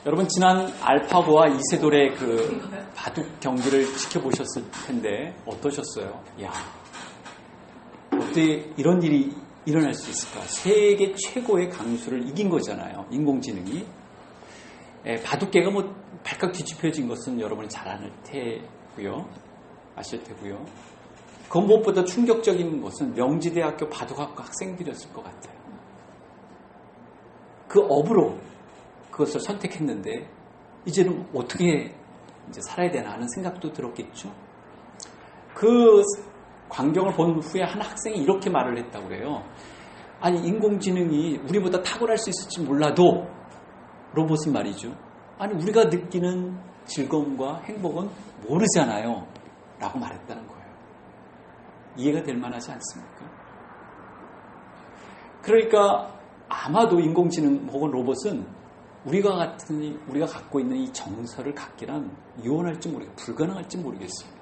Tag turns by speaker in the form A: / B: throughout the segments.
A: 여러분 지난 알파고와 이세돌의 그 바둑 경기를 지켜보셨을 텐데 어떠셨어요? 야, 어떻게 이런 일이 일어날 수 있을까? 세계 최고의 강수를 이긴 거잖아요. 인공지능이. 바둑계가 뭐 발칵 뒤집혀진 것은 여러분이 잘 아실 테고요. 아실 테고요. 그 무엇보다 충격적인 것은 명지대학교 바둑학과 학생들이었을 것 같아요. 그 업으로 그것을 선택했는데 이제는 어떻게 이제 살아야 되나 하는 생각도 들었겠죠. 그 광경을 본 후에 한 학생이 이렇게 말을 했다고 그래요. 아니 인공지능이 우리보다 탁월할 수 있을지 몰라도 로봇은 말이죠. 아니 우리가 느끼는 즐거움과 행복은 모르잖아요. 라고 말했다는 거예요. 이해가 될 만하지 않습니까? 그러니까 아마도 인공지능 혹은 로봇은 우리가 갖고 있는 이 정서를 갖기란 유언할지 모르겠어요. 불가능할지 모르겠습니다.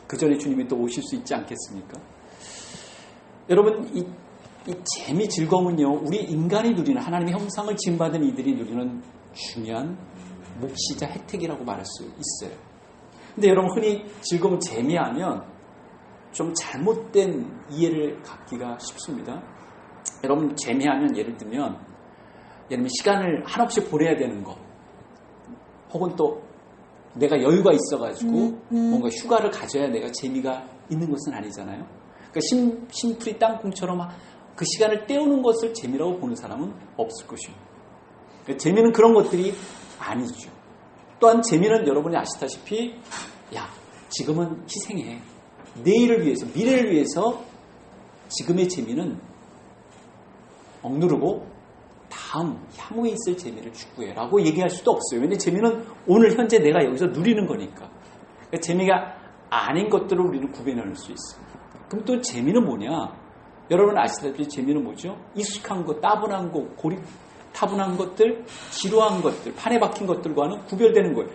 A: 그 전에 주님이 또 오실 수 있지 않겠습니까? 여러분, 이 재미, 즐거움은요, 우리 인간이 누리는, 하나님의 형상을 지음받은 이들이 누리는 중요한 몫이자 혜택이라고 말할 수 있어요. 근데 여러분, 흔히 즐거움, 재미하면 좀 잘못된 이해를 갖기가 쉽습니다. 여러분, 재미하면 예를 들면 시간을 한없이 보내야 되는 것, 혹은 또 내가 여유가 있어가지고 뭔가 휴가를 가져야 내가 재미가 있는 것은 아니잖아요. 그러니까 심플이 땅콩처럼 그 시간을 때우는 것을 재미라고 보는 사람은 없을 것입니다. 그러니까 재미는 그런 것들이 아니죠. 또한 재미는 여러분이 아시다시피 지금은 희생해. 내일을 위해서, 미래를 위해서 지금의 재미는 억누르고 다음 향후에 있을 재미를 추구해 라고 얘기할 수도 없어요. 왜냐하면 재미는 오늘 현재 내가 여기서 누리는 거니까. 그러니까 재미가 아닌 것들을 우리는 구별할 수 있습니다. 그럼 또 재미는 뭐냐? 여러분 아시다시피 재미는 뭐죠? 익숙한 것, 따분한 것, 타분한 것들, 지루한 것들, 판에 박힌 것들과는 구별되는 거예요.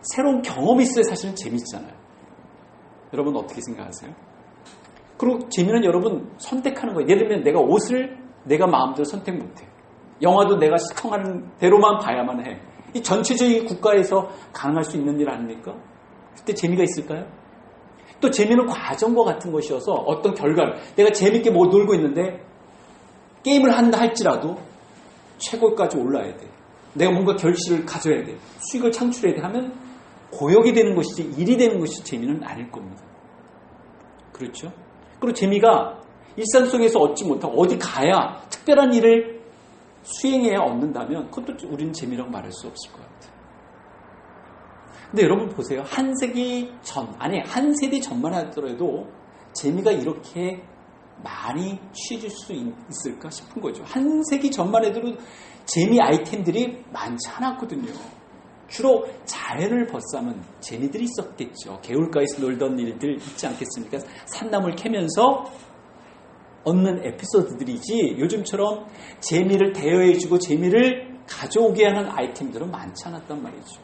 A: 새로운 경험이 있어야 사실은 재미있잖아요. 여러분 어떻게 생각하세요? 그리고 재미는 여러분 선택하는 거예요. 예를 들면 내가 옷을 내가 마음대로 선택 못해. 영화도 내가 시청하는 대로만 봐야만 해. 이 전체적인 국가에서 가능할 수 있는 일 아닙니까? 그때 재미가 있을까요? 또 재미는 과정과 같은 것이어서 어떤 결과를 내가 재밌게 뭐 놀고 있는데 게임을 한다 할지라도 최고까지 올라야 돼. 내가 뭔가 결실을 가져야 돼. 수익을 창출해야 돼 하면 고역이 되는 것이지 일이 되는 것이 재미는 아닐 겁니다. 그렇죠? 그리고 재미가 일상 속에서 얻지 못하고 어디 가야 특별한 일을 수행해야 얻는다면 그것도 우리는 재미라고 말할 수 없을 것 같아요. 근데 여러분 보세요. 한 세대 전만 하더라도 재미가 이렇게 많이 취해질 수 있을까 싶은 거죠. 한 세기 전만 해도 재미 아이템들이 많지 않았거든요. 주로 자연을 벗삼은 재미들이 있었겠죠. 개울가에서 놀던 일들 있지 않겠습니까? 산나물 캐면서 얻는 에피소드들이지 요즘처럼 재미를 대여해주고 재미를 가져오게 하는 아이템들은 많지 않았단 말이죠.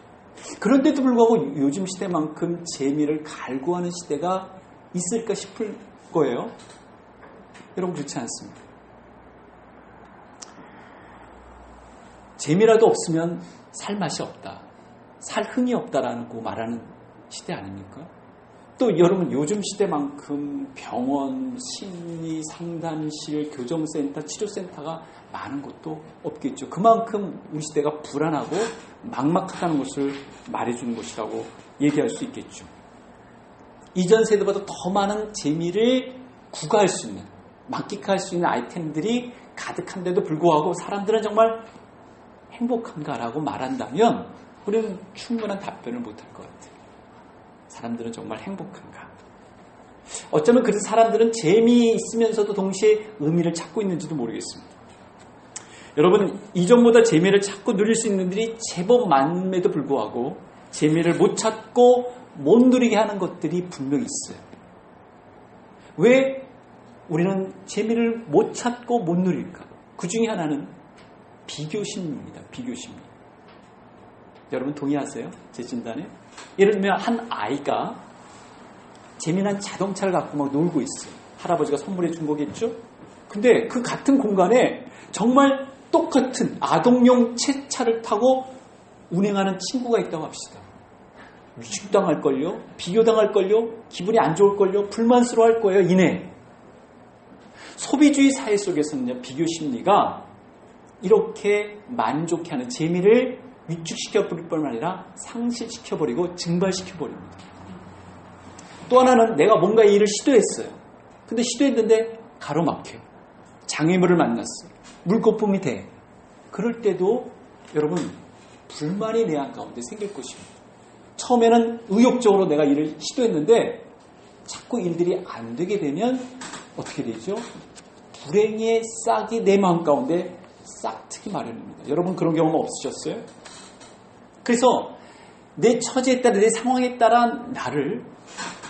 A: 그런데도 불구하고 요즘 시대만큼 재미를 갈구하는 시대가 있을까 싶을 거예요. 여러분 그렇지 않습니다. 재미라도 없으면 살 맛이 없다. 살 흥이 없다라고 말하는 시대 아닙니까? 또 여러분 요즘 시대만큼 병원, 심리, 상담실, 교정센터, 치료센터가 많은 곳도 없겠죠. 그만큼 우리 시대가 불안하고 막막하다는 것을 말해주는 것이라고 얘기할 수 있겠죠. 이전 세대보다 더 많은 재미를 구가할 수 있는, 만끽할 수 있는 아이템들이 가득한데도 불구하고 사람들은 정말 행복한가라고 말한다면 우리는 충분한 답변을 못할 것 같아요. 사람들은 정말 행복한가? 어쩌면 그 사람들은 재미있으면서도 동시에 의미를 찾고 있는지도 모르겠습니다. 여러분, 이전보다 재미를 찾고 누릴 수 있는 일이 제법 많음에도 불구하고 재미를 못 찾고 못 누리게 하는 것들이 분명히 있어요. 왜 우리는 재미를 못 찾고 못 누릴까? 그 중에 하나는 비교심입니다. 비교심. 여러분 동의하세요? 제 진단에? 예를 들면 한 아이가 재미난 자동차를 갖고 막 놀고 있어요. 할아버지가 선물해 준 거겠죠? 근데 그 같은 공간에 정말 똑같은 아동용 차를 타고 운행하는 친구가 있다고 합시다. 위축당할걸요? 비교당할걸요? 기분이 안 좋을걸요? 불만스러워할 거예요. 이내. 소비주의 사회 속에서는요, 비교 심리가 이렇게 만족해하는 재미를 위축시켜버릴 뿐만 아니라 상실시켜버리고 증발시켜버립니다. 또 하나는 내가 뭔가 일을 시도했어요. 근데 시도했는데 가로막혀요. 장애물을 만났어요. 물거품이 돼. 그럴 때도 여러분 불만이 내 안 가운데 생길 것입니다. 처음에는 의욕적으로 내가 일을 시도했는데 자꾸 일들이 안 되게 되면 어떻게 되죠? 불행의 싹이 내 마음 가운데 싹트기 마련입니다. 여러분 그런 경험 없으셨어요? 그래서 내 처지에 따라 내 상황에 따라 나를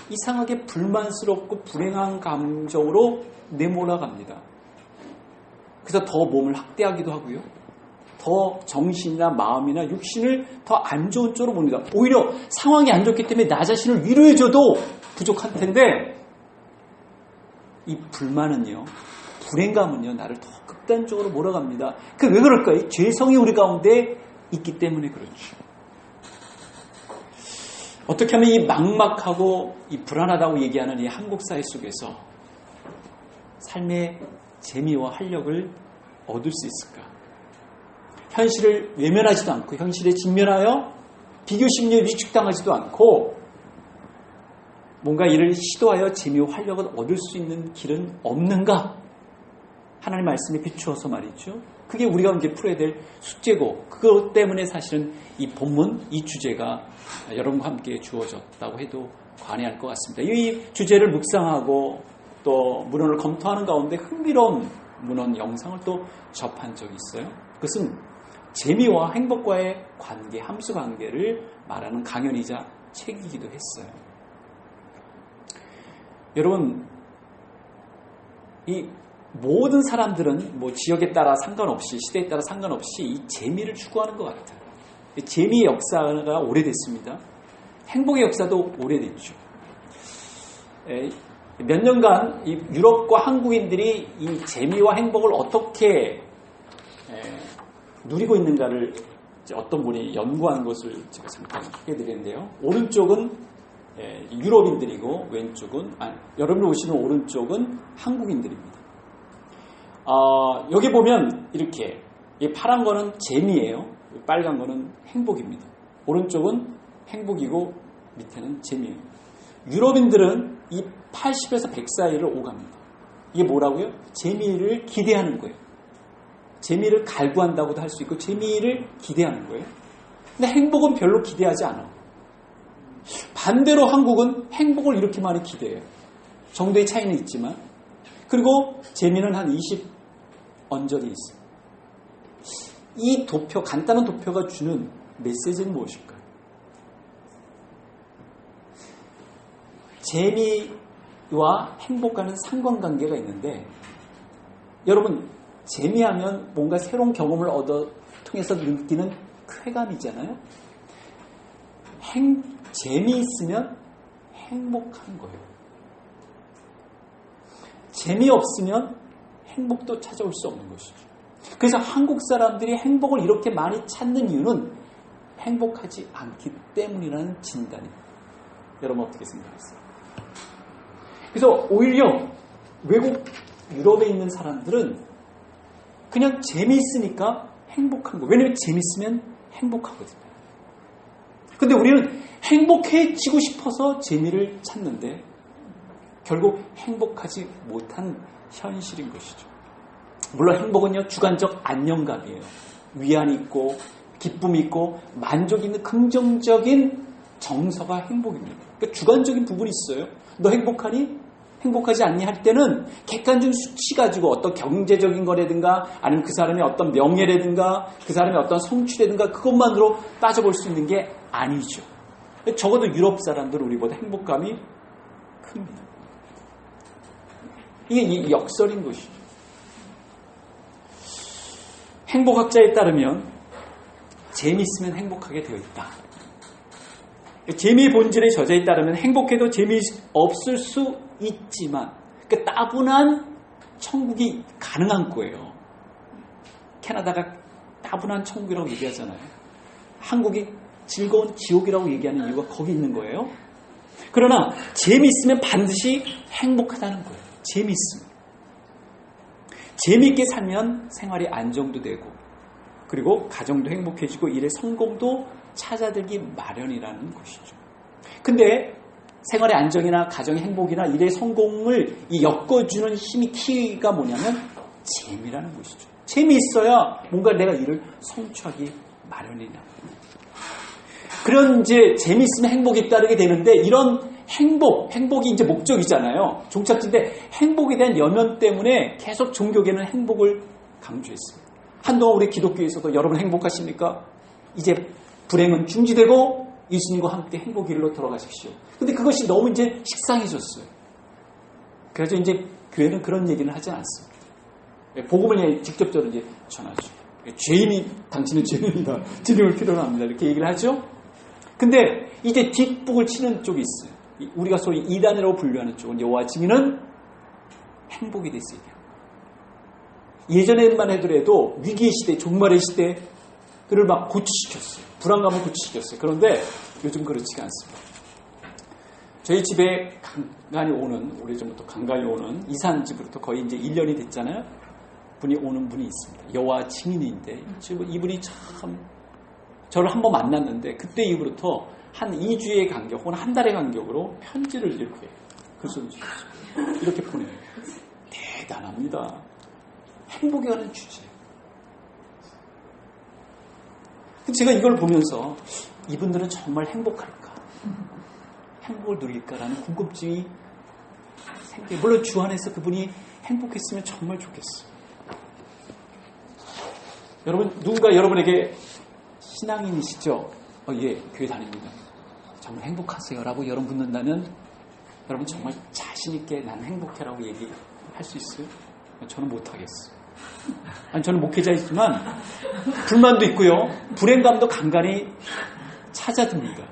A: 이상하게 불만스럽고 불행한 감정으로 내몰아갑니다. 그래서 더 몸을 학대하기도 하고요. 더 정신이나 마음이나 육신을 더 안 좋은 쪽으로 봅니다. 오히려 상황이 안 좋기 때문에 나 자신을 위로해줘도 부족한 텐데 이 불만은요, 불행감은요, 나를 더 극단적으로 몰아갑니다. 그 왜 그럴까요? 죄성이 우리 가운데 있기 때문에 그렇죠. 어떻게 하면 이 막막하고 이 불안하다고 얘기하는 이 한국 사회 속에서 삶의 재미와 활력을 얻을 수 있을까? 현실을 외면하지도 않고 현실에 직면하여 비교심리에 위축당하지도 않고 뭔가 이를 시도하여 재미와 활력을 얻을 수 있는 길은 없는가? 하나님의 말씀에 비추어서 말이죠. 그게 우리가 이제 풀어야 될 숙제고 그것 때문에 사실은 이 본문, 이 주제가 여러분과 함께 주어졌다고 해도 과언할 것 같습니다. 이 주제를 묵상하고 또 문헌을 검토하는 가운데 흥미로운 문헌 영상을 또 접한 적이 있어요. 그것은 재미와 행복과의 관계, 함수 관계를 말하는 강연이자 책이기도 했어요. 여러분, 이 모든 사람들은 뭐 지역에 따라 상관없이, 시대에 따라 상관없이 이 재미를 추구하는 것 같아요. 재미의 역사가 오래됐습니다. 행복의 역사도 오래됐죠. 몇 년간 이 유럽과 한국인들이 이 재미와 행복을 어떻게 누리고 있는가를 어떤 분이 연구한 것을 제가 잠깐 소개해드리는데요. 오른쪽은 유럽인들이고 왼쪽은 여러분이 보시는 오른쪽은 한국인들입니다. 여기 보면 이렇게 이 파란 거는 재미예요. 빨간 거는 행복입니다. 오른쪽은 행복이고 밑에는 재미예요. 유럽인들은 이 80에서 100 사이를 오갑니다. 이게 뭐라고요? 재미를 기대하는 거예요. 재미를 갈구한다고도 할 수 있고 재미를 기대하는 거예요. 근데 행복은 별로 기대하지 않아. 반대로 한국은 행복을 이렇게 많이 기대해요. 정도의 차이는 있지만. 그리고 재미는 한 20 언저리 있어요. 이 도표, 간단한 도표가 주는 메시지는 무엇일까요? 재미와 행복과는 상관관계가 있는데 여러분 재미하면 뭔가 새로운 경험을 통해서 느끼는 쾌감이잖아요. 재미있으면 행복한 거예요. 재미없으면 행복도 찾아올 수 없는 것이죠. 그래서 한국 사람들이 행복을 이렇게 많이 찾는 이유는 행복하지 않기 때문이라는 진단입니다. 여러분 어떻게 생각하세요? 그래서 오히려 외국 유럽에 있는 사람들은 그냥 재미있으니까 행복한 거예요. 왜냐하면 재미있으면 행복하거든요. 근데 우리는 행복해지고 싶어서 재미를 찾는데 결국 행복하지 못한 현실인 것이죠. 물론 행복은요, 주관적 안정감이에요. 위안이 있고 기쁨이 있고 만족이 있는 긍정적인 정서가 행복입니다. 그러니까 주관적인 부분이 있어요. 너 행복하니? 행복하지 않니? 할 때는 객관적인 수치 가지고 어떤 경제적인 거라든가 아니면 그 사람의 어떤 명예라든가 그 사람의 어떤 성취라든가 그것만으로 따져볼 수 있는 게 아니죠. 적어도 유럽 사람들은 우리보다 행복감이 큽니다. 이게 역설인 것이죠. 행복학자에 따르면 재미있으면 행복하게 되어 있다. 재미의 본질의 저자에 따르면 행복해도 재미없을 수 있지만 그러니까 따분한 천국이 가능한 거예요. 캐나다가 따분한 천국이라고 얘기하잖아요. 한국이 즐거운 지옥이라고 얘기하는 이유가 거기 있는 거예요. 그러나 재미있으면 반드시 행복하다는 거예요. 재미있으면. 재미있게 살면 생활이 안정도 되고 그리고 가정도 행복해지고 일의 성공도 찾아들기 마련이라는 것이죠. 근데 생활의 안정이나 가정의 행복이나 일의 성공을 엮어주는 힘이 키가 뭐냐면 재미라는 것이죠. 재미있어야 뭔가 내가 일을 성취하기 마련이냐. 그런 이제 재미있으면 행복이 따르게 되는데 이런 행복이 이제 목적이잖아요. 종착지인데 행복에 대한 연연 때문에 계속 종교계는 행복을 강조했습니다. 한동안 우리 기독교에서도 여러분 행복하십니까? 이제 불행은 중지되고 예수님과 함께 행복 길로 돌아가십시오. 근데 그것이 너무 이제 식상해졌어요. 그래서 이제 교회는 그런 얘기는 하지 않습니다. 복음을 직접적으로 이제 전하죠. 죄인이 당신은 죄인이다. 주님을 필요로 합니다. 이렇게 얘기를 하죠. 근데 이제 뒷북을 치는 쪽이 있어요. 우리가 소위 이단이라고 분류하는 쪽은 여호와 증인은 행복에 대해서 얘기합니다. 예전에만 하더라도 위기의 시대, 종말의 시대들을 막 고치시켰어요. 불안감을 고치시켰어요. 그런데 요즘 그렇지가 않습니다. 저희 집에 간간히 오는, 오래전부터 간간히 오는 이산집으로부터 거의 이제 1년이 됐잖아요. 분이 오는 분이 있습니다. 여호와 증인인데 이분이 참 저를 한번 만났는데 그때 이후부터 한 2주의 간격 혹은 한 달의 간격으로 편지를 이렇게 글쓰고 이렇게 보내요. 대단합니다. 행복에 관한 주제예요. 제가 이걸 보면서 이분들은 정말 행복할까? 행복을 누릴까라는 궁금증이 생겨요. 물론 주 안에서 그분이 행복했으면 정말 좋겠어요. 여러분, 누군가 여러분에게 신앙인이시죠? 예, 교회 다닙니다. 정말 행복하세요 라고 여러분 묻는다면 여러분 정말 자신있게 난 행복해라고 얘기할 수 있어요? 저는 못하겠어요. 아니, 저는 목회자이지만 불만도 있고요. 불행감도 간간히 찾아듭니다.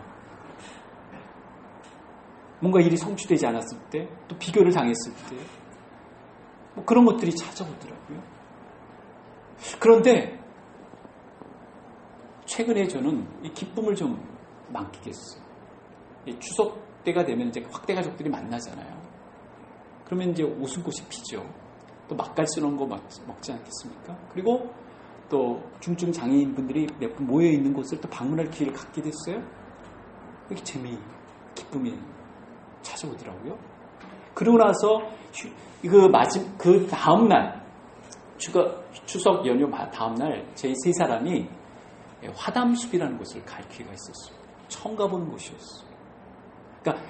A: 뭔가 일이 성취되지 않았을 때, 또 비교를 당했을 때, 뭐 그런 것들이 찾아오더라고요. 그런데 최근에 저는 이 기쁨을 좀 만끽했어요. 추석 때가 되면 이제 확대 가족들이 만나잖아요. 그러면 이제 웃음꽃이 피죠. 또 맛깔스 러운 거 먹지 않겠습니까? 그리고 또 중증 장애인분들이 몇 분 모여 있는 곳을 또 방문할 기회를 갖게 됐어요. 이렇게 기쁨이 찾아오더라고요. 그러고 나서 그 다음 날 추석 연휴 다음 날 저희 세 사람이 화담숲이라는 곳을 갈 기회가 있었어요. 처음 가보는 곳이었어요. 그러니까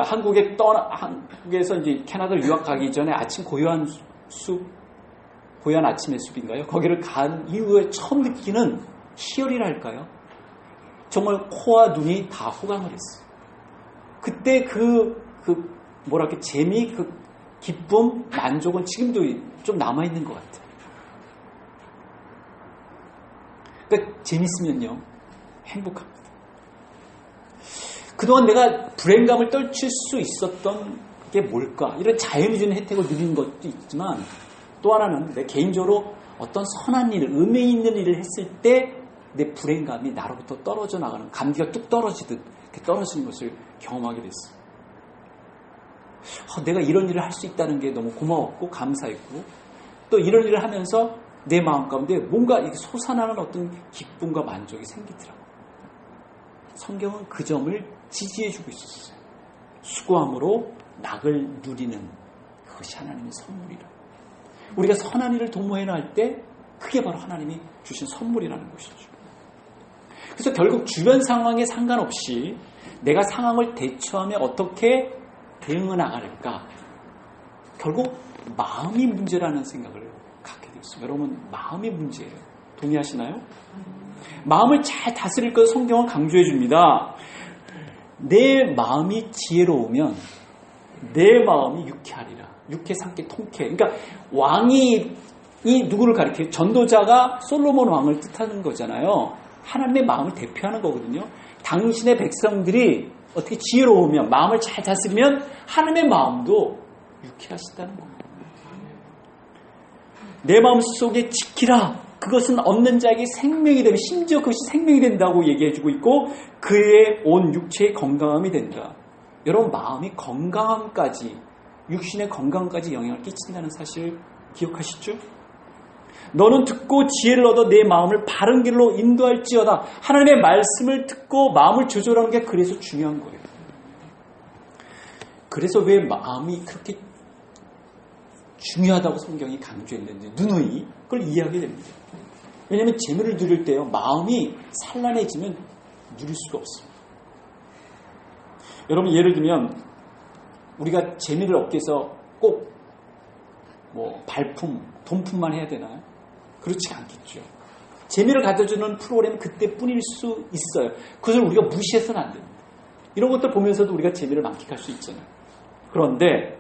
A: 한국에서 이제 캐나다로 유학 가기 전에 아침 고요한 아침의 숲인가요? 거기를 간 이후에 처음 느끼는 희열이랄까요? 정말 코와 눈이 다 호강을 했어요. 그때 재미, 기쁨, 만족은 지금도 좀 남아있는 것 같아요. 그러니까 재밌으면요, 행복합니다. 그동안 내가 불행감을 떨칠 수 있었던 게 뭘까? 이런 자연이 주는 혜택을 누리는 것도 있지만 또 하나는 내 개인적으로 어떤 선한 일, 의미 있는 일을 했을 때 내 불행감이 나로부터 떨어져 나가는, 감기가 뚝 떨어지듯 떨어지는 것을 경험하게 됐어요. 내가 이런 일을 할 수 있다는 게 너무 고마웠고 감사했고 또 이런 일을 하면서 내 마음 가운데 뭔가 솟아나는 어떤 기쁨과 만족이 생기더라고요. 성경은 그 점을 지지해주고 있었어요. 수고함으로 낙을 누리는 그것이 하나님의 선물이라. 우리가 선한 일을 도모해 나갈 때 그게 바로 하나님이 주신 선물이라는 것이죠. 그래서 결국 주변 상황에 상관없이 내가 상황을 대처하며 어떻게 대응해 나갈까? 결국 마음이 문제라는 생각을 갖게 되었습니다. 여러분, 마음이 문제예요. 동의하시나요? 마음을 잘 다스릴 것 성경은 강조해 줍니다. 내 마음이 지혜로우면 내 마음이 유쾌하리라. 유쾌, 상쾌, 통쾌. 그러니까 왕이 누구를 가리켜요? 전도자가 솔로몬 왕을 뜻하는 거잖아요. 하나님의 마음을 대표하는 거거든요. 당신의 백성들이 어떻게 지혜로우면, 마음을 잘 다스리면 하나님의 마음도 유쾌하시다는 겁니다. 내 마음 속에 지키라. 그것은 얻는 자에게 생명이 되면 심지어 그것이 생명이 된다고 얘기해주고 있고 그의 온 육체의 건강함이 된다. 여러분 마음이 건강함까지 육신의 건강까지 영향을 끼친다는 사실 기억하시죠? 너는 듣고 지혜를 얻어 내 마음을 바른 길로 인도할지어다. 하나님의 말씀을 듣고 마음을 조절하는 게 그래서 중요한 거예요. 그래서 왜 마음이 그렇게 중요하다고 성경이 강조했는지 누누이 그걸 이해하게 됩니다. 왜냐하면 재미를 누릴 때요 마음이 산란해지면 누릴 수가 없습니다. 여러분 예를 들면 우리가 재미를 얻기 위해서 꼭 발품, 돈품만 해야 되나요? 그렇지 않겠죠. 재미를 가져주는 프로그램은 그때뿐일 수 있어요. 그것을 우리가 무시해서는 안 됩니다. 이런 것들 보면서도 우리가 재미를 만끽할 수 있잖아요. 그런데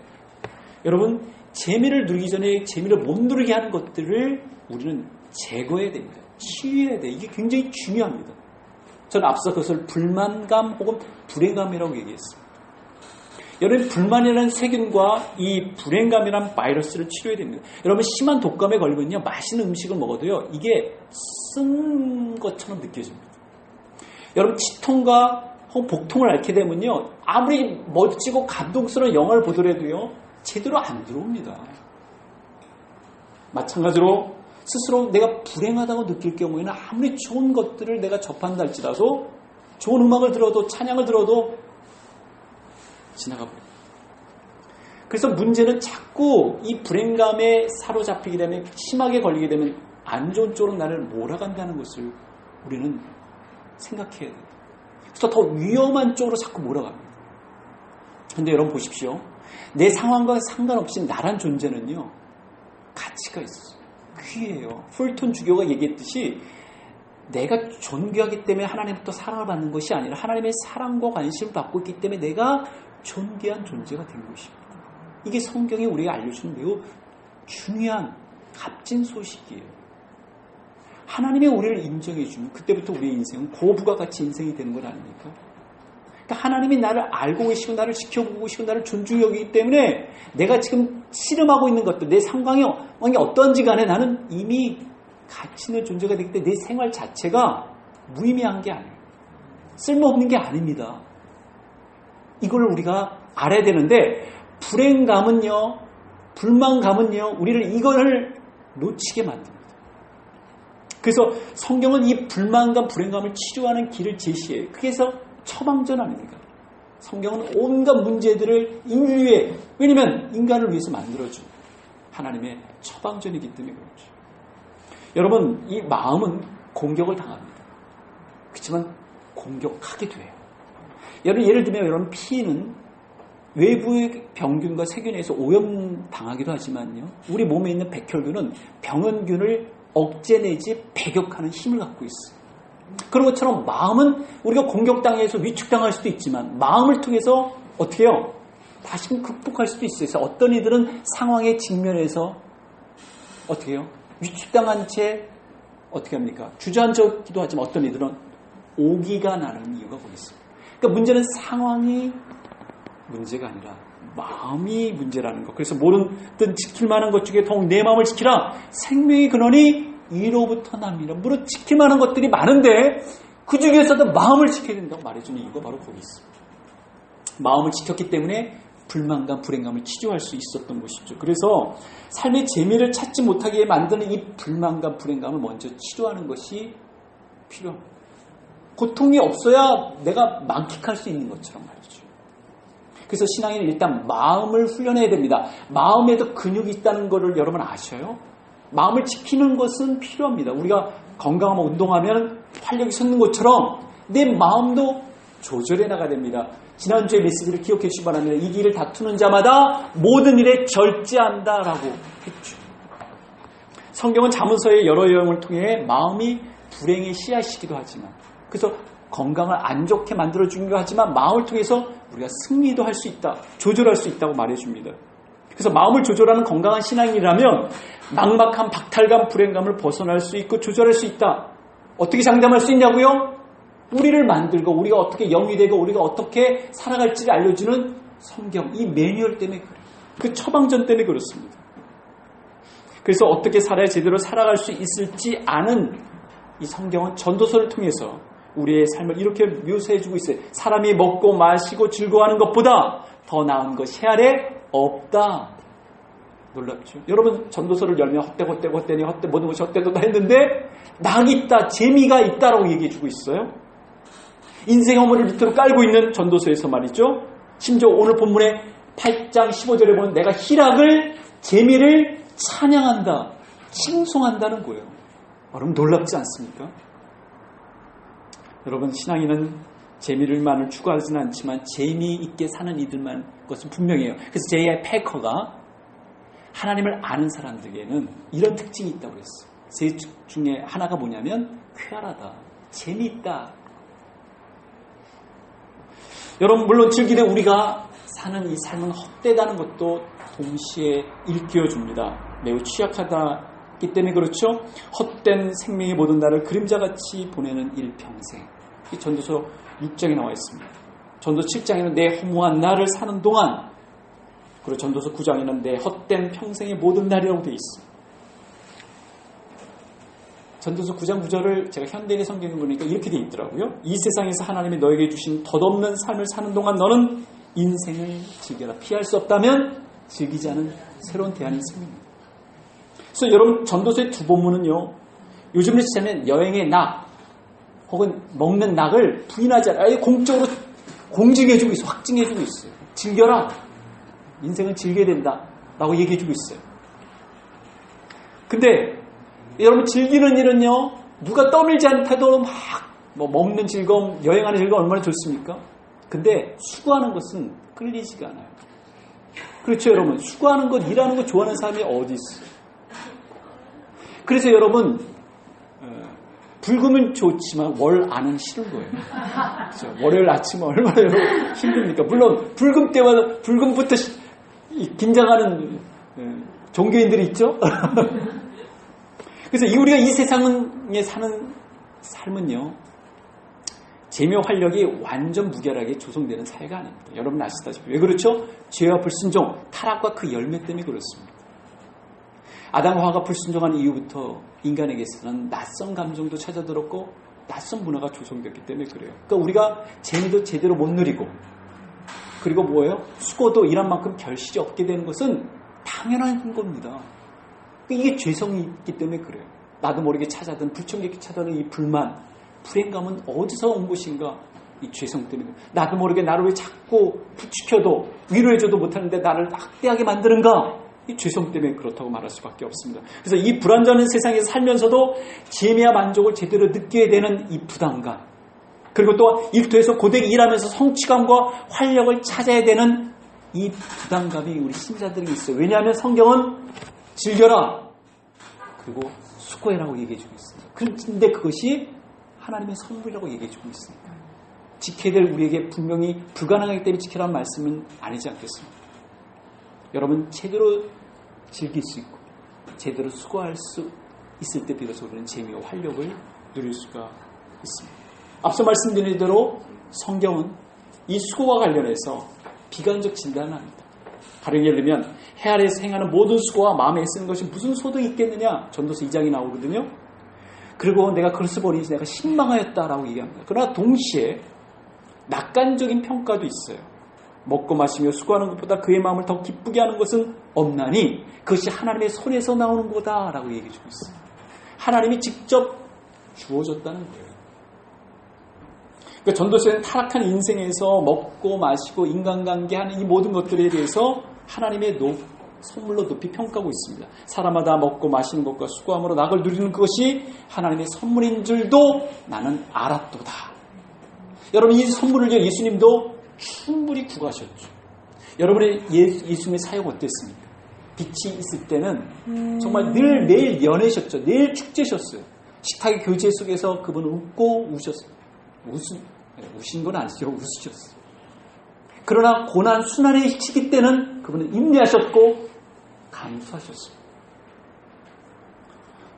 A: 여러분 재미를 누리기 전에 재미를 못 누리게 하는 것들을 우리는 제거해야 됩니다. 치유해야 돼요. 이게 굉장히 중요합니다. 저는 앞서 그것을 불만감 혹은 불행감이라고 얘기했습니다. 여러분 불만이라는 세균과 이 불행감이라는 바이러스를 치료해야 됩니다. 여러분 심한 독감에 걸리면요 맛있는 음식을 먹어도요 이게 쓴 것처럼 느껴집니다. 여러분 치통과 혹은 복통을 앓게 되면요 아무리 멋지고 감동스러운 영화를 보더라도요 제대로 안 들어옵니다. 마찬가지로 스스로 내가 불행하다고 느낄 경우에는 아무리 좋은 것들을 내가 접한다 할지라도 좋은 음악을 들어도 찬양을 들어도 지나가 버립니다. 그래서 문제는 자꾸 이 불행감에 사로잡히게 되면 심하게 걸리게 되면 안 좋은 쪽으로 나를 몰아간다는 것을 우리는 생각해야 돼요. 그래서 더 위험한 쪽으로 자꾸 몰아갑니다. 그런데 여러분 보십시오. 내 상황과 상관없이 나란 존재는요. 가치가 있어요. 귀해요. 풀톤 주교가 얘기했듯이 내가 존귀하기 때문에 하나님부터 사랑을 받는 것이 아니라 하나님의 사랑과 관심을 받고 있기 때문에 내가 존귀한 존재가 된 것입니다. 이게 성경이 우리가 알려주는 매우 중요한 값진 소식이에요. 하나님이 우리를 인정해주면 그때부터 우리의 인생은 고부가 같이 인생이 되는 것 아닙니까? 그러니까 하나님이 나를 알고 계시고 나를 지켜보고 계시고 나를 존중히 여기기 때문에 내가 지금 씨름하고 있는 것들 내 상황이 어떤지 간에 나는 이미 가치 있는 존재가 되기 때문에 내 생활 자체가 무의미한 게 아니에요. 쓸모없는 게 아닙니다. 이걸 우리가 알아야 되는데 불행감은요, 불만감은요, 우리를 이걸 놓치게 만듭니다. 그래서 성경은 이 불만감, 불행감을 치료하는 길을 제시해요. 그래서 처방전 아닙니까? 성경은 온갖 문제들을 인류에, 왜냐면 인간을 위해서 만들어준 하나님의 처방전이기 때문에 그렇죠. 여러분, 이 마음은 공격을 당합니다. 그렇지만 공격하게 돼요. 여러분, 예를 들면 여러분 피는 외부의 병균과 세균에 의해서 오염당하기도 하지만요. 우리 몸에 있는 백혈균은 병원균을 억제내지 배격하는 힘을 갖고 있어요. 그런 것처럼 마음은 우리가 공격당해서 위축당할 수도 있지만 마음을 통해서 어떻게 해요? 다시금 극복할 수도 있어요. 그래서 어떤 이들은 상황에 직면해서 어떻게 해요? 위축당한 채 어떻게 합니까? 주저앉기도 하지만 어떤 이들은 오기가 나는 이유가 거기 있습니다. 그러니까 문제는 상황이 문제가 아니라 마음이 문제라는 것. 그래서 뭐든 지킬 만한 것 중에 더욱 내 마음을 지키라. 생명의 근원이 이로부터 납니다. 물론 지킬 만한 것들이 많은데 그 중에서도 마음을 지켜야 된다고 말해주는 이유가 바로 거기 있습니다. 마음을 지켰기 때문에 불만감, 불행감을 치료할 수 있었던 것이죠. 그래서 삶의 재미를 찾지 못하게 만드는 이 불만감, 불행감을 먼저 치료하는 것이 필요합니다. 고통이 없어야 내가 만끽할 수 있는 것처럼 말이죠. 그래서 신앙인은 일단 마음을 훈련해야 됩니다. 마음에도 근육이 있다는 것을 여러분 아셔요? 마음을 지키는 것은 필요합니다. 우리가 건강하고 운동하면 활력이 솟는 것처럼 내 마음도 조절해 나가야 됩니다. 지난주에 메시지를 기억해 주시기 바랍니다. 이 길을 다투는 자마다 모든 일에 절제한다라고 했죠. 성경은 잠언서의 여러 내용을 통해 마음이 불행의 씨앗이기도 하지만 그래서 건강을 안 좋게 만들어주기도 하지만 마음을 통해서 우리가 승리도 할 수 있다. 조절할 수 있다고 말해줍니다. 그래서 마음을 조절하는 건강한 신앙이라면 막막한 박탈감, 불행감을 벗어날 수 있고 조절할 수 있다. 어떻게 장담할 수 있냐고요? 우리를 만들고 우리가 어떻게 영이 되고 우리가 어떻게 살아갈지를 알려주는 성경, 이 매뉴얼 때문에 그래요. 그 처방전 때문에 그렇습니다. 그래서 어떻게 살아야 제대로 살아갈 수 있을지 아는 이 성경은 전도서를 통해서 우리의 삶을 이렇게 묘사해주고 있어요. 사람이 먹고 마시고 즐거워하는 것보다 더 나은 것이 아래 없다. 놀랍죠? 여러분 전도서를 열면 헛되니 모든 것이 헛되도다 했는데 낙이 있다, 재미가 있다라고 얘기해주고 있어요. 인생 어머니를 밑으로 깔고 있는 전도서에서 말이죠. 심지어 오늘 본문의 8장 15절에 보면 내가 희락을, 재미를 찬양한다, 칭송한다는 거예요. 여러분 놀랍지 않습니까? 여러분 신앙인은 재미를만을 추구하지는 않지만 재미있게 사는 이들만 것은 분명해요. 그래서 J.I. 패커가 하나님을 아는 사람들에게는 이런 특징이 있다고 그랬어요. 세 중에 하나가 뭐냐면 쾌활하다, 재미있다. 여러분 물론 즐기되 우리가 사는 이 삶은 헛되다는 것도 동시에 일깨워줍니다. 매우 취약하다기 때문에 그렇죠. 헛된 생명의 모든 날을 그림자같이 보내는 일평생. 이 전도서 6장에 나와 있습니다. 전도서 7장에는 내 허무한 날을 사는 동안, 그리고 전도서 9장에는 내 헛된 평생의 모든 날이라고 되어 있습니다. 전도서 9장 9절을 제가 현대인의 성경을 보니까 이렇게 되어 있더라고요. 이 세상에서 하나님이 너에게 주신 덧없는 삶을 사는 동안 너는 인생을 즐겨라. 피할 수 없다면 즐기지 않은 새로운 대안인 생입니다. 그래서 여러분 전도서의 두 본문은요, 요즘으로 치자면 여행의 낙 혹은 먹는 낙을 부인하지 않아요. 아예 공적으로 공증해주고 있어요. 확증해주고 있어요. 즐겨라. 인생은 즐겨야 된다 라고 얘기해주고 있어요. 근데 여러분 즐기는 일은요, 누가 떠밀지 않다도 막 먹는 즐거움, 여행하는 즐거움 얼마나 좋습니까? 근데 수고하는 것은 끌리지가 않아요. 그렇죠 여러분? 수고하는 것, 일하는 것 좋아하는 사람이 어디 있어요? 그래서 여러분 불금은 좋지만 월 안은 싫은 거예요. 그렇죠? 월요일 아침은 얼마나 여러분 힘듭니까? 물론 불금 때마다 불금부터 긴장하는 종교인들이 있죠. 그래서 우리가 이 세상에 사는 삶은요, 재미와 활력이 완전 무결하게 조성되는 사회가 아닙니다. 여러분 아시다시피. 왜 그렇죠? 죄와 불순종, 타락과 그 열매 때문에 그렇습니다. 아담과 하와가 불순종한 이후부터 인간에게서는 낯선 감정도 찾아들었고 낯선 문화가 조성됐기 때문에 그래요. 그러니까 우리가 재미도 제대로 못 누리고, 그리고 뭐예요? 수고도 일한 만큼 결실이 없게 되는 것은 당연한 겁니다. 이게 죄성이 있기 때문에 그래요. 나도 모르게 찾아든 불청객이 찾아든 이 불만, 불행감은 어디서 온 것인가? 이 죄성 때문에. 나도 모르게 나를 왜 자꾸 부추켜도 위로해줘도 못하는데 나를 학대하게 만드는가? 이 죄성 때문에 그렇다고 말할 수밖에 없습니다. 그래서 이 불완전한 세상에서 살면서도 재미와 만족을 제대로 느끼게 되는 이 부담감, 그리고 또 일터에서 고되게 일하면서 성취감과 활력을 찾아야 되는 이 부담감이 우리 신자들이 있어요. 왜냐하면 성경은 즐겨라 그리고 수고해라고 얘기해주고 있습니다. 그런데 그것이 하나님의 선물이라고 얘기해주고 있습니다. 지켜야 될 우리에게 분명히 불가능하기 때문에 지키라는 말씀은 아니지 않겠습니까? 여러분 제대로 즐길 수 있고 제대로 수고할 수 있을 때 비로소 우리는 재미와 활력을 누릴 수가 있습니다. 앞서 말씀드린 대로 성경은 이 수고와 관련해서 비관적 진단을 합니다. 다르게 예를 들면 해 아래에서 행하는 모든 수고와 마음에 쓰는 것이 무슨 소득이 있겠느냐, 전도서 2장이 나오거든요. 그리고 내가 그것을 보니 내가 실망하였다라고 얘기합니다. 그러나 동시에 낙관적인 평가도 있어요. 먹고 마시며 수고하는 것보다 그의 마음을 더 기쁘게 하는 것은 없나니 그것이 하나님의 손에서 나오는 거다라고 얘기해 주고 있어요. 하나님이 직접 주어졌다는 거예요. 그러니까 전도서에는 타락한 인생에서 먹고 마시고 인간관계하는 이 모든 것들에 대해서 하나님의 선물로 높이 평가하고 있습니다. 사람마다 먹고 마시는 것과 수고함으로 낙을 누리는 것이 하나님의 선물인 줄도 나는 알았도다. 여러분 이 선물을 예수님도 충분히 구하셨죠. 여러분의 예수님의 사역 어땠습니까? 빛이 있을 때는 정말 늘 매일 연회셨죠. 매일 축제셨어요. 식탁의 교제 속에서 그분은 웃고 우셨어요. 우신 건 아니죠. 웃으셨어요. 그러나 고난 순환의 시기 때는 그분은 인내하셨고 감수하셨습니다.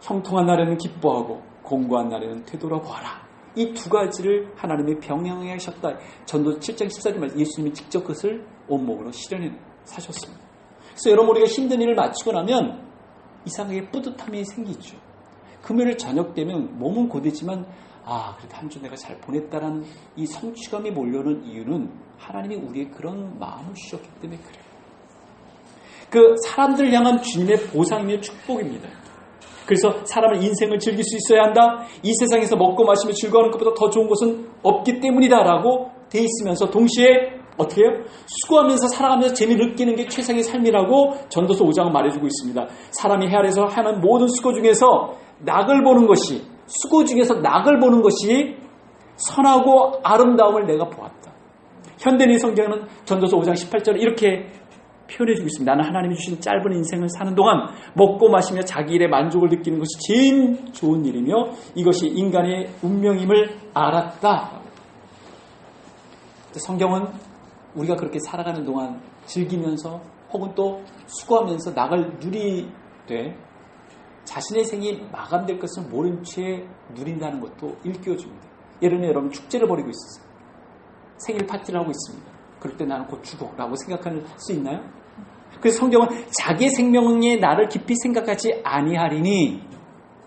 A: 형통한 날에는 기뻐하고 공고한 날에는 되돌아보아라. 이 두 가지를 하나님이 병행해 하셨다. 전도 7장 14절 예수님이 직접 그것을 온몸으로 실현해 사셨습니다. 그래서 여러분 우리가 힘든 일을 마치고 나면 이상하게 뿌듯함이 생기죠. 금요일 저녁 되면 몸은 고되지만 그래도 한 주 내가 잘 보냈다라는 이 성취감이 몰려오는 이유는 하나님이 우리의 그런 마음을 주셨기 때문에 그래요. 그 사람들을 향한 주님의 보상이며 축복입니다. 그래서 사람은 인생을 즐길 수 있어야 한다. 이 세상에서 먹고 마시며 즐거워하는 것보다 더 좋은 것은 없기 때문이다라고 돼 있으면서 동시에 어떻게 해요? 수고하면서 살아가면서 재미를 느끼는 게 최상의 삶이라고 전도서 5장은 말해주고 있습니다. 사람이 해 아래서 하는 모든 수고 중에서 낙을 보는 것이, 수고 중에서 낙을 보는 것이 선하고 아름다움을 내가 보았다. 현대인 성경은 전도서 5장 18절에 이렇게 표현해주고 있습니다. 나는 하나님이 주신 짧은 인생을 사는 동안 먹고 마시며 자기 일에 만족을 느끼는 것이 제일 좋은 일이며 이것이 인간의 운명임을 알았다. 성경은 우리가 그렇게 살아가는 동안 즐기면서 혹은 또 수고하면서 낙을 누리되 자신의 생이 마감될 것을 모른 채 누린다는 것도 일깨워줍니다. 예를 들면 여러분 축제를 벌이고 있어요. 생일 파티를 하고 있습니다. 그럴 때 나는 곧 죽어라고 생각할 수 있나요? 그래서 성경은 자기의 생명의 날을 깊이 생각하지 아니하리니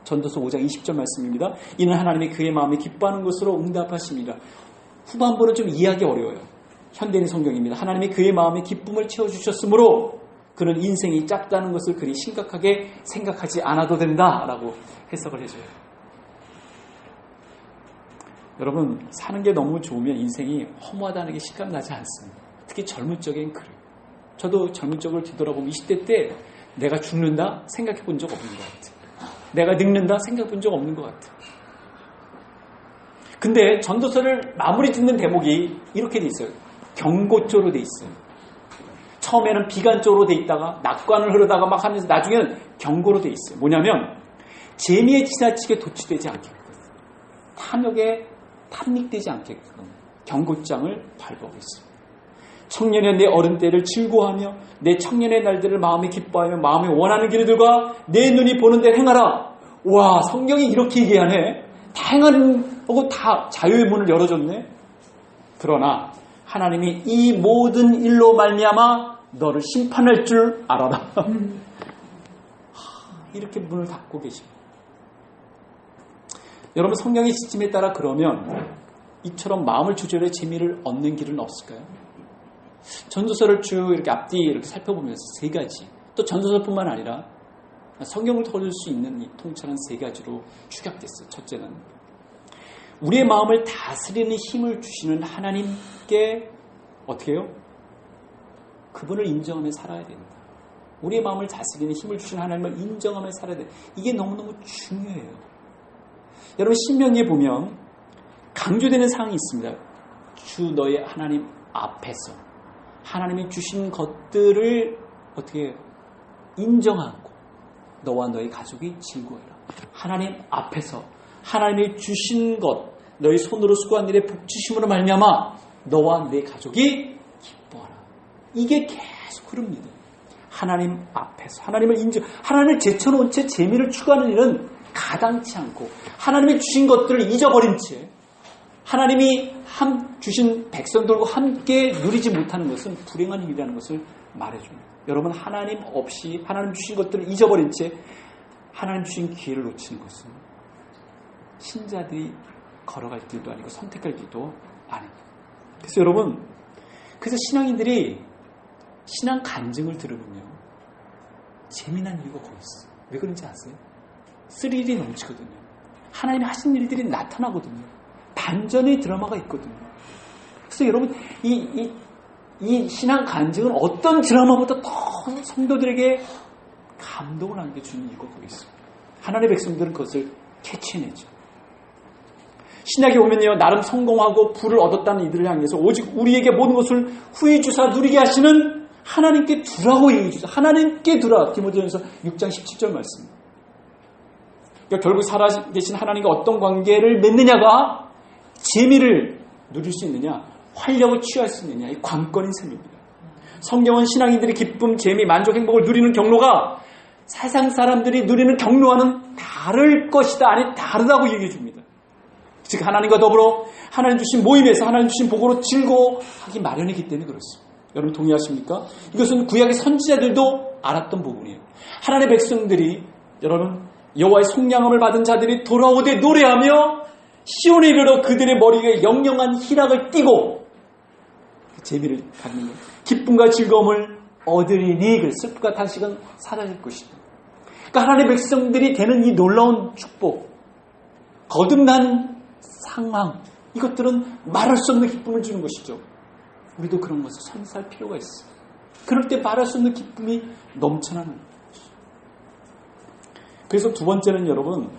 A: 전도서 5장 20절 말씀입니다. 이는 하나님이 그의 마음에 기뻐하는 것으로 응답하십니다. 후반부는 좀 이해하기 어려워요. 현대인 성경입니다. 하나님이 그의 마음에 기쁨을 채워주셨으므로 그는 인생이 짧다는 것을 그리 심각하게 생각하지 않아도 된다라고 해석을 해줘요. 여러분 사는 게 너무 좋으면 인생이 허무하다는 게 실감나지 않습니다. 특히 젊은 적엔 그래요. 저도 젊은 적을 뒤돌아보면 20대 때 내가 죽는다 생각해 본 적 없는 것 같아요. 내가 늙는다 생각해 본 적 없는 것 같아요. 근데 전도서를 마무리 짓는 대목이 이렇게 돼 있어요. 경고조로 돼 있어요. 처음에는 비관조로 돼 있다가 낙관을 흐르다가 막 하면서 나중에는 경고로 돼 있어요. 뭐냐면 재미에 지나치게 도취되지 않게끔 탐욕에 탐닉되지 않게끔 경고장을 발부하고 있습니다. 청년의 내 어른 때를 즐거워하며 내 청년의 날들을 마음에 기뻐하며 마음에 원하는 길들과 내 눈이 보는 데 행하라. 와, 성경이 이렇게 얘기하네. 다 행하는 거고 다 자유의 문을 열어줬네. 그러나 하나님이 이 모든 일로 말미암아 너를 심판할 줄 알아라. 이렇게 문을 닫고 계십니다. 여러분 성경의 지침에 따라 그러면 이처럼 마음을 조절해 재미를 얻는 길은 없을까요? 전도서를 쭉 이렇게 앞뒤 이렇게 살펴보면서 세 가지, 또 전도서뿐만 아니라 성경을 털을 수 있는 이 통찰은 세 가지로 축약됐어요. 첫째는 우리의 마음을 다스리는 힘을 주시는 하나님께 어떻게 해요? 그분을 인정하며 살아야 된다. 우리의 마음을 다스리는 힘을 주시는 하나님을 인정하며 살아야 된다. 이게 너무너무 중요해요. 여러분 신명기에 보면 강조되는 사항이 있습니다. 주 너의 하나님 앞에서 하나님이 주신 것들을 어떻게 해요? 인정하고 너와 너의 가족이 즐거워해라. 하나님 앞에서 하나님이 주신 것, 너의 손으로 수고한 일에 복주심으로 말미암아 너와 내 가족이 기뻐하라. 이게 계속 흐릅니다. 하나님 앞에서 하나님을 하나님을 제쳐놓은 채 재미를 추구하는 일은 가당치 않고 하나님이 주신 것들을 잊어버린 채 하나님이 주신 백성들과 함께 누리지 못하는 것은 불행한 일이라는 것을 말해줍니다. 여러분 하나님 없이 하나님 주신 것들을 잊어버린 채 하나님 주신 기회를 놓치는 것은 신자들이 걸어갈 길도 아니고 선택할 길도 아닙니다. 그래서 여러분 그래서 신앙인들이 신앙 간증을 들으면요 재미난 이유가 거기 있어요. 왜 그런지 아세요? 스릴이 넘치거든요. 하나님이 하신 일들이 나타나거든요. 반전의 드라마가 있거든요. 그래서 여러분 이 신앙 간증은 어떤 드라마보다 더 성도들에게 감동을 안겨주는 이유가 거기 있어요. 하나님의 백성들은 그것을 캐치해내죠. 신약에 보면요 나름 성공하고 부를 얻었다는 이들을 향해서 오직 우리에게 모든 것을 후히 주사 누리게 하시는 하나님께 두라고 얘기해 주죠. 하나님께 두라. 디모데전서 6장 17절 말씀. 그러니까 결국 살아계신 하나님과 어떤 관계를 맺느냐가 재미를 누릴 수 있느냐, 활력을 취할 수 있느냐, 이 관건인 셈입니다. 성경은 신앙인들이 기쁨, 재미, 만족, 행복을 누리는 경로가 세상 사람들이 누리는 경로와는 다를 것이다, 아니 다르다고 얘기해 줍니다. 즉 하나님과 더불어 하나님 주신 모임에서 하나님 주신 복으로 즐거워하기 마련이기 때문에 그렇습니다. 여러분 동의하십니까? 이것은 구약의 선지자들도 알았던 부분이에요. 하나님의 백성들이 여러분 여호와의 속량함을 받은 자들이 돌아오되 노래하며 시온에 이르러 그들의 머리에 영영한 희락을 띠고 재미를 갖는 거예요. 기쁨과 즐거움을 얻으리니 그 슬픔과 탄식은 사라질 것이다. 그러니까 하나님의 백성들이 되는 이 놀라운 축복, 거듭난 상황, 이것들은 말할 수 없는 기쁨을 주는 것이죠. 우리도 그런 것을 선사할 필요가 있어요. 그럴 때 말할 수 없는 기쁨이 넘쳐나는 것이죠. 그래서 두 번째는 여러분,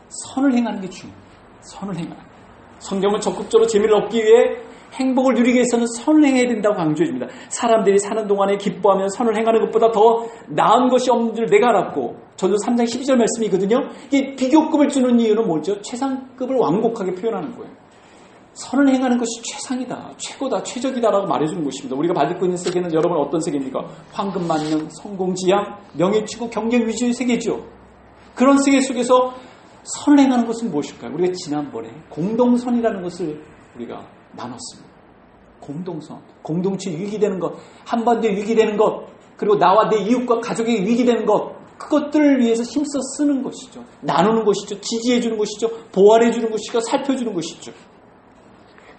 A: 선을 행하는 게 중요해요. 선을 행하는 것. 성경은 적극적으로 재미를 얻기 위해 행복을 누리기 위해서는 선을 행해야 된다고 강조해 줍니다. 사람들이 사는 동안에 기뻐하면 선을 행하는 것보다 더 나은 것이 없는 줄 내가 알았고, 전도 3장 12절 말씀이거든요. 이 비교급을 주는 이유는 뭐죠? 최상급을 완곡하게 표현하는 거예요. 선을 행하는 것이 최상이다, 최고다, 최적이다라고 말해주는 것입니다. 우리가 받고 있는 세계는 여러분 어떤 세계입니까? 황금 만능, 성공지향, 명예치고 경쟁 위주의 세계죠. 그런 세계 속에서 선을 행하는 것은 무엇일까요? 우리가 지난번에 공동선이라는 것을 우리가 나눴습니다. 공동선, 공동체 유익되는 것, 한반도에 유익되는 것, 그리고 나와 내 이웃과 가족에게 유익되는 것, 그것들을 위해서 힘써 쓰는 것이죠. 나누는 것이죠. 지지해주는 것이죠. 보완해주는 것이죠. 살펴주는 것이죠.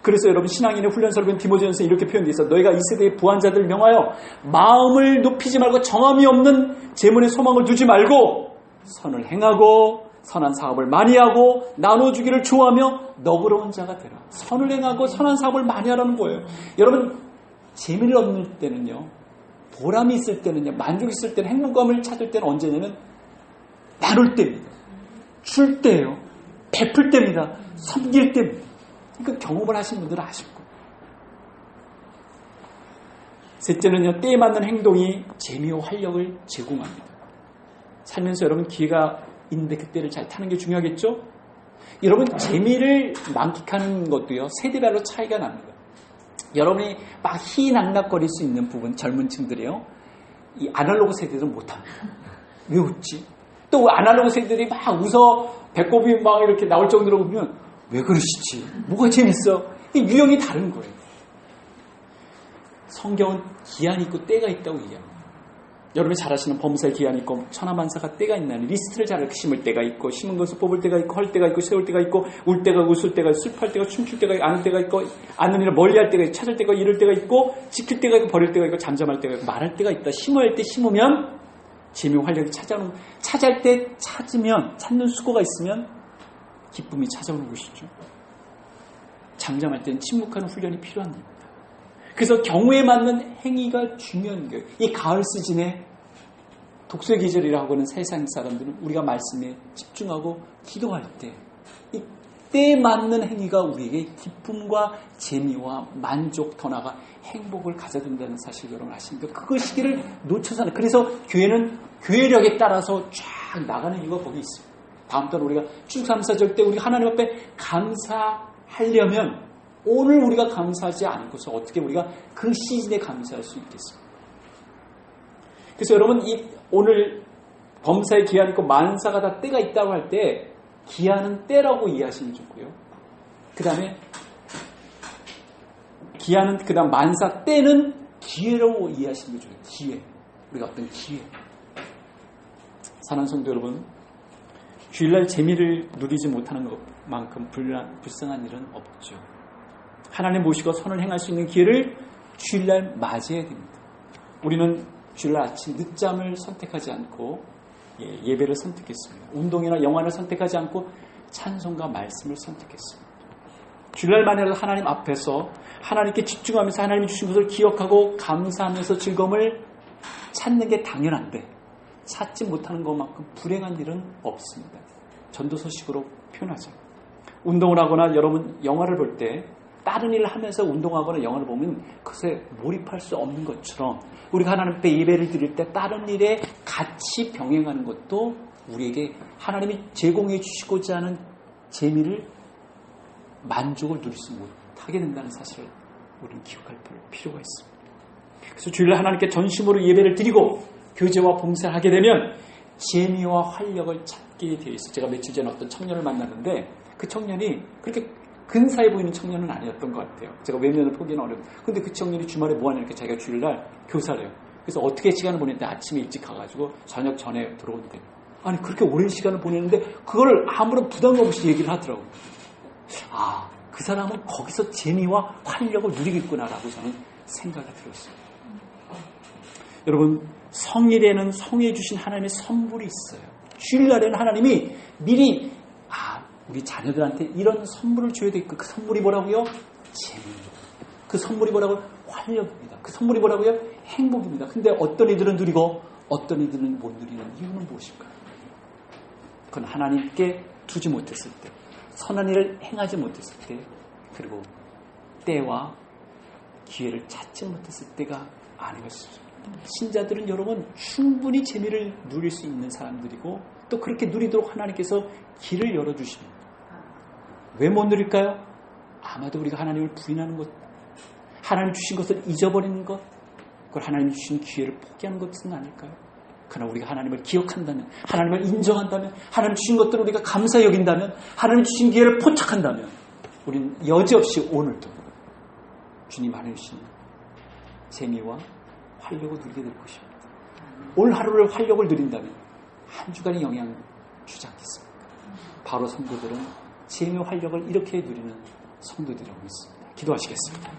A: 그래서 여러분 신앙인의 훈련서를 본 디모데전서에 이렇게 표현되어 있어. 너희가 이 세대의 부한 자들을 명하여 마음을 높이지 말고 정함이 없는 재물에 소망을 두지 말고 선을 행하고 선한 사업을 많이 하고 나눠주기를 좋아하며 너그러운 자가 되라. 선을 행하고 선한 사업을 많이 하라는 거예요. 여러분 재미를 얻는 때는요, 보람이 있을 때는요, 만족이 있을 때는, 행복감을 찾을 때는 언제냐면 나눌 때입니다. 줄 때예요. 베풀 때입니다. 섬길 때입니다. 그 경험을 하신 분들은 아실 거예요. 셋째는요, 때에 맞는 행동이 재미와 활력을 제공합니다. 살면서 여러분 기회가 있는데 그때를 잘 타는 게 중요하겠죠? 여러분 재미를 만끽하는 것도요, 세대별로 차이가 납니다. 여러분이 막 희낙낙거릴 수 있는 부분, 젊은 층들이요, 이 아날로그 세대들은 못합니다. 왜 웃지? 또 아날로그 세대들이 막 웃어 배꼽이 막 이렇게 나올 정도로 보면 왜 그러시지? 뭐가 재밌어? 이 유형이 다른 거예요. 성경은 기한이 있고 때가 있다고 얘기합니다. 여러분이 잘 아시는 범사에 기한이 있고 천하만사가 때가 있나니, 리스트를 잘 심을 때가 있고 심은 것을 뽑을 때가 있고 헐 때가 있고 세울 때가 있고 울 때가 웃을 때가 있고 슬퍼할 때가 춤출 때가 있고 아는 때가 있고 아는 일을 멀리할 때가 있고 찾을 때가 이럴 때가 있고 지킬 때가 있고 버릴 때가 있고 잠잠할 때가 있고 말할 때가 있다. 심어야 할 때 심으면 재미와 활력이 찾아오는, 찾을 때 찾으면, 찾는 수고가 있으면 기쁨이 찾아오는 것이죠. 잠잠할 때는 침묵하는 훈련이 필요한 겁니다. 그래서 경우에 맞는 행위가 중요한 거예요. 이 가을 시즌에 독서의 계절이라고 하는 세상 사람들은 우리가 말씀에 집중하고 기도할 때 이 때에 맞는 행위가 우리에게 기쁨과 재미와 만족, 더 나아가 행복을 가져준다는 사실 여러분 아십니까? 그 시기를 놓쳐서는, 그래서 교회는 교회력에 따라서 쫙 나가는 이유가 거기 있습니다. 다음 달 우리가 추수감사절 때 우리 하나님 앞에 감사하려면 오늘 우리가 감사하지 않고서 어떻게 우리가 그 시즌에 감사할 수 있겠습니까? 그래서 여러분 이 오늘 범사에 기한 있고 만사가 다 때가 있다고 할 때 기한은 때라고 이해하시면 좋고요. 그 다음에 기한은 그 다음 만사 때는 기회라고 이해하시는 게 좋아요. 기회. 우리가 어떤 기회. 사랑하는 성도 여러분, 주일날 재미를 누리지 못하는 것만큼 불쌍한 일은 없죠. 하나님 모시고 선을 행할 수 있는 기회를 주일날 맞이해야 됩니다. 우리는 주일날 아침 늦잠을 선택하지 않고 예배를 선택했습니다. 운동이나 영화를 선택하지 않고 찬송과 말씀을 선택했습니다. 주일날만이라도 하나님 앞에서 하나님께 집중하면서 하나님이 주신 것을 기억하고 감사하면서 즐거움을 찾는 게 당연한데 찾지 못하는 것만큼 불행한 일은 없습니다. 전도서식으로 표현하죠. 운동을 하거나 여러분 영화를 볼 때 다른 일을 하면서 운동하거나 영화를 보면 그것에 몰입할 수 없는 것처럼 우리가 하나님 앞에 예배를 드릴 때 다른 일에 같이 병행하는 것도 우리에게 하나님이 제공해 주시고자 하는 재미를, 만족을 누릴 수 못하게 된다는 사실을 우리는 기억할 필요가 있습니다. 그래서 주일날 하나님께 전심으로 예배를 드리고 교제와 봉사를 하게 되면 재미와 활력을 찾게 되어 있어요. 제가 며칠 전에 어떤 청년을 만났는데 그 청년이 그렇게 근사해 보이는 청년은 아니었던 것 같아요. 제가 외면을 포기는 어려워요. 근데 그 청년이 주말에 뭐하냐 이렇게 자기가 주일날 교사래요. 그래서 어떻게 시간을 보냈는데 아침에 일찍 가가지고 저녁 전에 들어온대. 아니 그렇게 오랜 시간을 보내는데 그걸 아무런 부담감 없이 얘기를 하더라고요. 아, 그 사람은 거기서 재미와 활력을 누리겠구나라고 저는 생각이 들었어요. 여러분, 성일에는 성해 주신 하나님의 선물이 있어요. 주일날에는 하나님이 미리 우리 자녀들한테 이런 선물을 줘야 되겠고, 그 선물이 뭐라고요? 재미입니다. 그 선물이 뭐라고요? 활력입니다. 그 선물이 뭐라고요? 행복입니다. 근데 어떤 이들은 누리고 어떤 이들은 못 누리는 이유는 무엇일까요? 그건 하나님께 두지 못했을 때, 선한 일을 행하지 못했을 때, 그리고 때와 기회를 찾지 못했을 때가 아닌가 싶습니다. 신자들은 여러분 충분히 재미를 누릴 수 있는 사람들이고 또 그렇게 누리도록 하나님께서 길을 열어주십니다. 왜 못 누릴까요? 아마도 우리가 하나님을 부인하는 것, 하나님 주신 것을 잊어버리는 것, 그걸 하나님 주신 기회를 포기하는 것은 아닐까요? 그러나 우리가 하나님을 기억한다면, 하나님을 인정한다면, 하나님 주신 것들을 우리가 감사히 여긴다면, 하나님 주신 기회를 포착한다면 우리는 여지없이 오늘도 주님 안에 주신 재미와 활력을 누리게 될 것입니다. 오늘 하루를 활력을 누린다면 한 주간의 영향을 주지 않겠습니까? 바로 성도들은 재미와 활력을 이렇게 누리는 성도들이라고 믿습니다. 기도하시겠습니다.